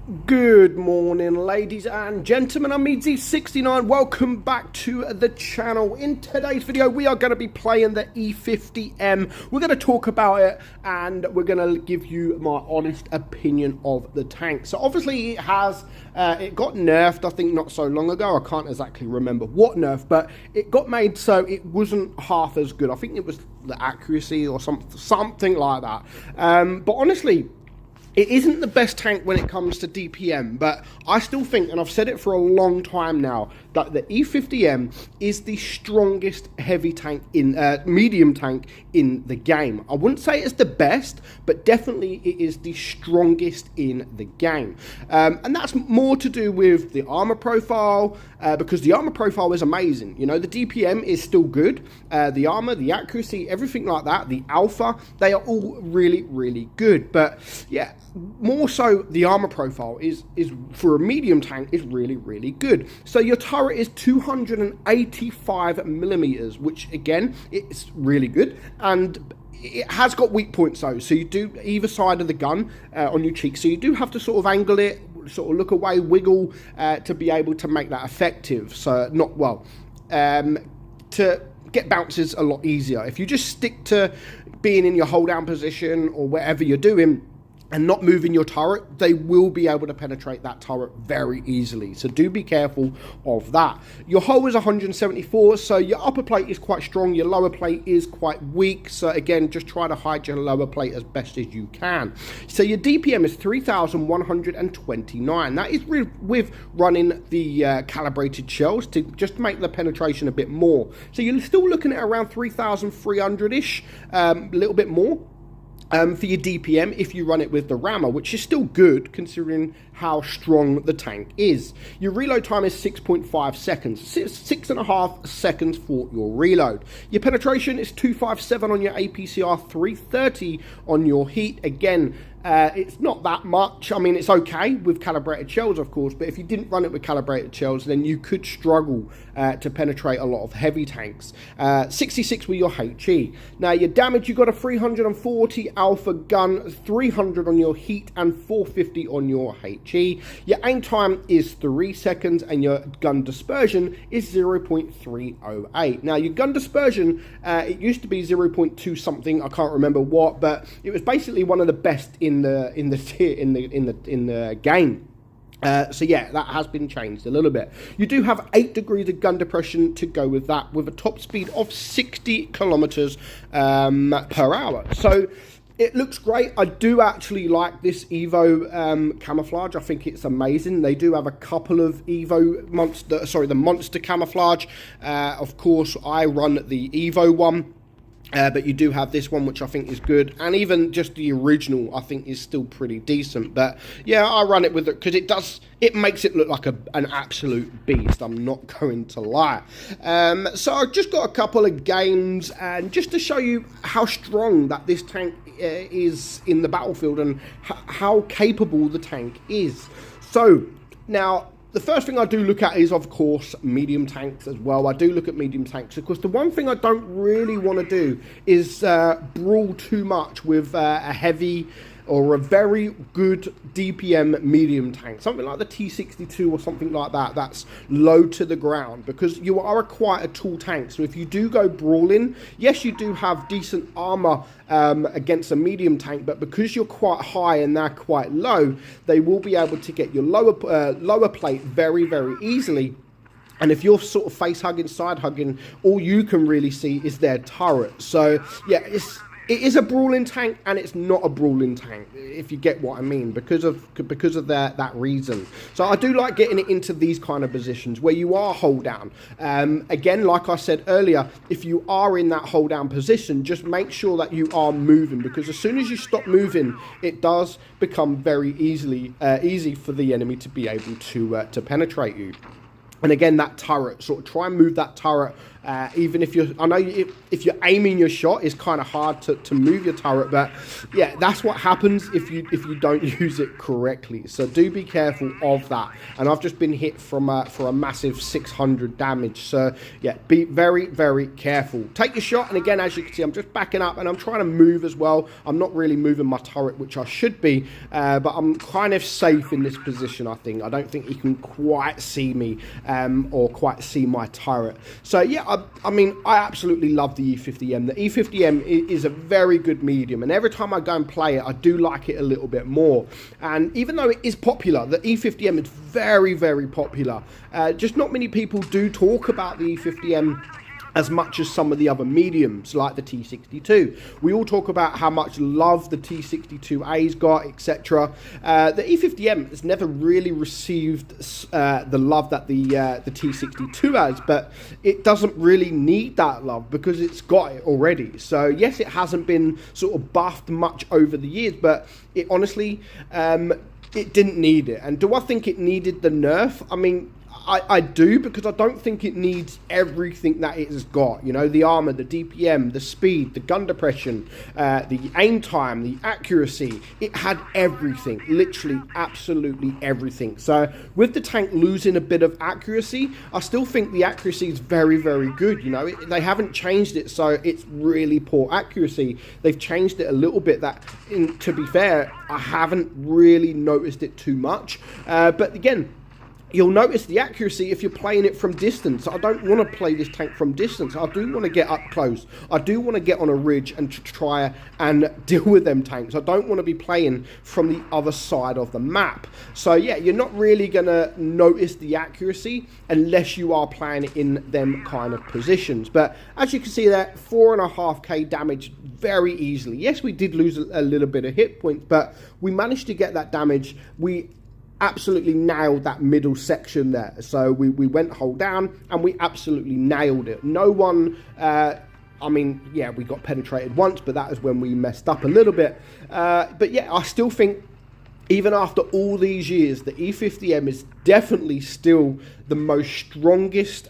Good morning, ladies and gentlemen. I'm Easy69. Welcome back to the channel. In today's video, we are going to be playing the E50M. We're going to talk about it, and we're going to give you my honest opinion of the tank. So obviously, it got nerfed, I think, not so long ago. I can't exactly remember what nerf, but it got made so it wasn't half as good. I think it was the accuracy or something like that. But honestly, it isn't the best tank when it comes to DPM, but I still think, and I've said it for a long time now, that the E50M is the strongest heavy tank medium tank in the game. I wouldn't say it's the best, but definitely it is the strongest in the game. And that's more to do with the armor profile, because the armor profile is amazing. You know, the DPM is still good. The armor, the accuracy, everything like that, the alpha, they are all really, really good. But yeah, more so the armor profile is for a medium tank is really, really good. So your turret is 285 millimeters, which again, it's really good, and it has got weak points though, so you do either side of the gun on your cheek, so you do have to sort of angle it, sort of look away, wiggle to be able to make that effective. So not well to get bounces a lot easier. If you just stick to being in your hold down position or whatever you're doing and not moving your turret, they will be able to penetrate that turret very easily. So do be careful of that. Your hull is 174, so your upper plate is quite strong, your lower plate is quite weak. So again, just try to hide your lower plate as best as you can. So your DPM is 3,129. That is with running the calibrated shells to just make the penetration a bit more. So you're still looking at around 3,300-ish, a little bit more. For your DPM, if you run it with the rammer, which is still good considering how strong the tank is. Your reload time is 6.5 seconds, 6.5 seconds for your reload. Your penetration is 257 on your APCR, 330 on your heat. Again, it's not that much. I mean, it's okay with calibrated shells, of course, but if you didn't run it with calibrated shells, then you could struggle to penetrate a lot of heavy tanks. 66 with your HE. Now, your damage, you got a 340 alpha gun, 300 on your heat, and 450 on your HE. Your aim time is 3 seconds, and your gun dispersion is 0.308. Now, your gun dispersion, it used to be 0.2 something. I can't remember what, but it was basically one of the best in the game. So yeah, that has been changed a little bit. You do have 8 degrees of gun depression to go with that, with a top speed of 60 kilometers per hour. So it looks great. I do actually like this Evo camouflage. I think it's amazing. They do have a couple of Evo the monster camouflage. Of course, I run the Evo one. But you do have this one, which I think is good, and even just the original I think is still pretty decent. But yeah, I run it with it because it makes it look like an absolute beast. I'm not going to lie. So I've just got a couple of games, and just to show you how strong that this tank is in the battlefield and how capable the tank is. So now, the first thing I do look at is, of course, medium tanks as well. I do look at medium tanks because the one thing I don't really want to do is brawl too much with a heavy or a very good DPM medium tank, something like the T62 or something like that, that's low to the ground, because you are quite a tall tank. So if you do go brawling, yes, you do have decent armor against a medium tank, but because you're quite high and they're quite low, they will be able to get your lower plate very, very easily. And if you're sort of face hugging, side hugging, all you can really see is their turret. So yeah, it is a brawling tank, and it's not a brawling tank, if you get what I mean, because of that reason. So I do like getting it into these kind of positions where you are hold down. Again, like I said earlier, if you are in that hold down position, just make sure that you are moving, because as soon as you stop moving, it does become very easy for the enemy to be able to penetrate you. And again, that turret, sort of try and move that turret Even if you're, I know if you're aiming your shot, it's kind of hard to move your turret, but yeah, that's what happens if you don't use it correctly. So do be careful of that. And I've just been hit from for a massive 600 damage. So yeah, be very, very careful. Take your shot, and again, as you can see, I'm just backing up and I'm trying to move as well. I'm not really moving my turret, which I should be, but I'm kind of safe in this position, I think. I don't think he can quite see me or quite see my turret. So yeah, I mean, I absolutely love the E50M. The E50M is a very good medium, and every time I go and play it, I do like it a little bit more. And even though it is popular, the E50M is very, very popular. Just not many people do talk about the E50M as much as some of the other mediums, like the T62. We all talk about how much love the T62A's got, etc. The E50M has never really received the love that the T62 has, but it doesn't really need that love because it's got it already. So yes, it hasn't been sort of buffed much over the years, but it honestly, it didn't need it. And do I think it needed the nerf? I mean, I do, because I don't think it needs everything that it has got. You know, the armor, the DPM, the speed, the gun depression, the aim time, the accuracy. It had everything, literally absolutely everything. So with the tank losing a bit of accuracy, I still think the accuracy is very, very good. You know, they haven't changed it, so it's really poor accuracy. They've changed it a little bit. That, to be fair, I haven't really noticed it too much. But again, you'll notice the accuracy if you're playing it from distance. I don't want to play this tank from distance. I do want to get up close. I do want to get on a ridge and try and deal with them tanks. I don't want to be playing from the other side of the map. So yeah, you're not really going to notice the accuracy unless you are playing it in them kind of positions. But as you can see there, 4.5k damage very easily. Yes, we did lose a little bit of hit points, but we managed to get that damage. We absolutely nailed that middle section there. So we went hold down and we absolutely nailed it. No one, I mean, yeah, we got penetrated once, but that is when we messed up a little bit. But yeah, I still think, even after all these years, the E50M is definitely still the most strongest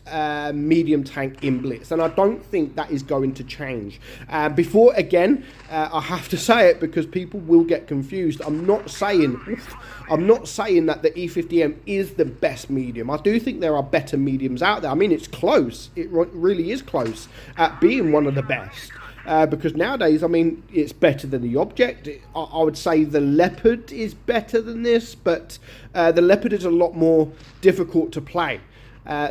medium tank in Blitz, and I don't think that is going to change. Before, again, I have to say it because people will get confused. I'm not saying that the E50M is the best medium. I do think there are better mediums out there. I mean, it's close. It really is close at being one of the best. Because nowadays, I mean, it's better than the Object. I would say the Leopard is better than this, but the Leopard is a lot more difficult to play.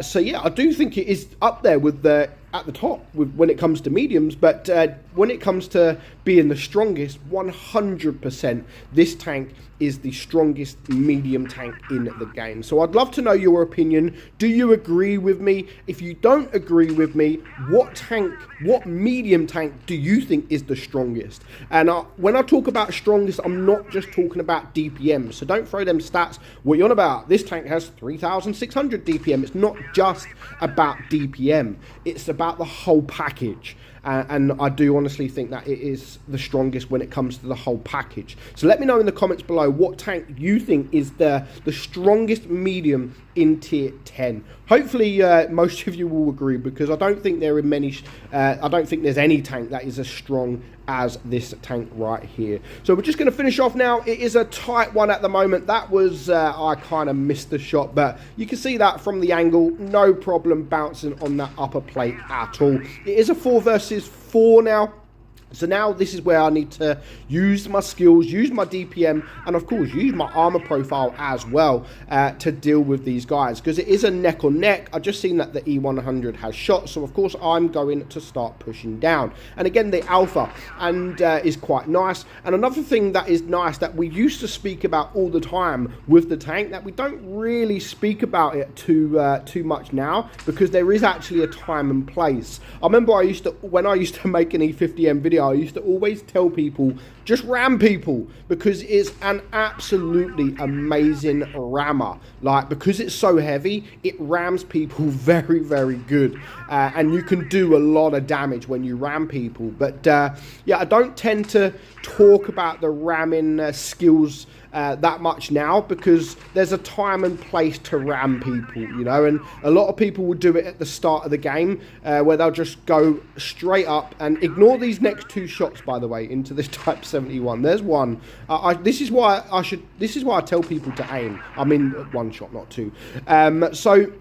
So yeah, I do think it is up there with at the top when it comes to mediums, but when it comes to being the strongest, 100%, this tank is the strongest medium tank in the game. So I'd love to know your opinion. Do you agree with me? If you don't agree with me, what medium tank do you think is the strongest? And when I talk about strongest, I'm not just talking about DPM. So don't throw them stats. What you're on about? This tank has 3,600 DPM. It's not just about DPM. It's about the whole package. And I do honestly think that it is the strongest when it comes to the whole package. So let me know in the comments below what tank you think is the strongest medium in tier 10. Hopefully most of you will agree, because I don't think there are many. I don't think there's any tank that is as strong as this tank right here. So we're just going to finish off now. It is a tight one at the moment. That was I kind of missed the shot, but you can see that from the angle, no problem bouncing on that upper plate at all. It is a 4 versus 4 now. So now this is where I need to use my skills, use my DPM, and of course use my armor profile as well to deal with these guys, because it is a neck on neck. I've just seen that the E100 has shot, so of course I'm going to start pushing down. And again, the alpha and is quite nice. And another thing that is nice that we used to speak about all the time with the tank, that we don't really speak about it too much now, because there is actually a time and place. I remember when I used to make an E50M video, I used to always tell people just ram people, because it's an absolutely amazing rammer. Like, because it's so heavy, it rams people very, very good, and you can do a lot of damage when you ram people. But yeah, I don't tend to talk about the ramming skills that much now, because there's a time and place to ram people, you know, and a lot of people will do it at the start of the game, where they'll just go straight up and ignore these next 2 shots, by the way, into this Type 71. There's one. This is why I tell people to aim. I mean, 1 shot, not 2. So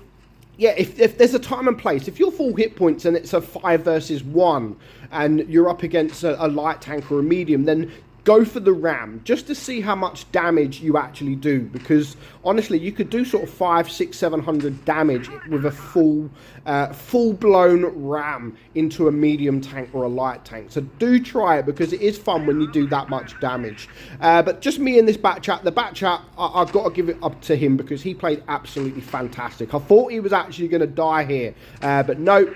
yeah, if there's a time and place, if you're full hit points and it's a 5 versus 1 and you're up against a light tank or a medium, then go for the ram, just to see how much damage you actually do, because honestly, you could do sort of 500, 600, 700 damage with a full-blown ram into a medium tank or a light tank. So do try it, because it is fun when you do that much damage. But just me in this back chat. The back chat, I've got to give it up to him, because he played absolutely fantastic. I thought he was actually going to die here, but no.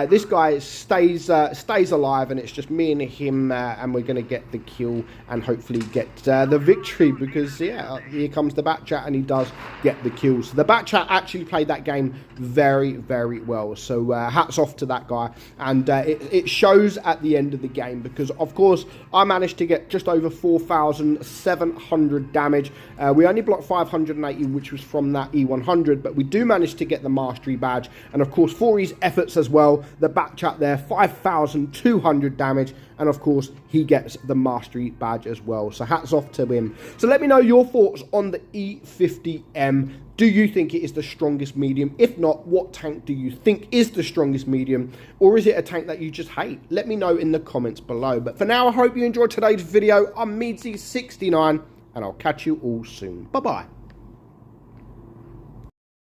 This guy stays alive, and it's just me and him, and we're going to get the kill and hopefully get the victory, because yeah, here comes the back chat and he does get the kill. So the back chat actually played that game very, very well, so hats off to that guy. And it shows at the end of the game, because of course I managed to get just over 4,700 damage. We only blocked 580, which was from that E100, but we do manage to get the mastery badge, and of course for his efforts as well, the back chat there, 5,200 damage, and of course he gets the mastery badge as well. So hats off to him. So let me know your thoughts on the E50M. Do you think it is the strongest medium? If not, what tank do you think is the strongest medium? Or is it a tank that you just hate? Let me know in the comments below. But for now, I hope you enjoyed today's video. I'm Meadsy69, and I'll catch you all soon. Bye-bye.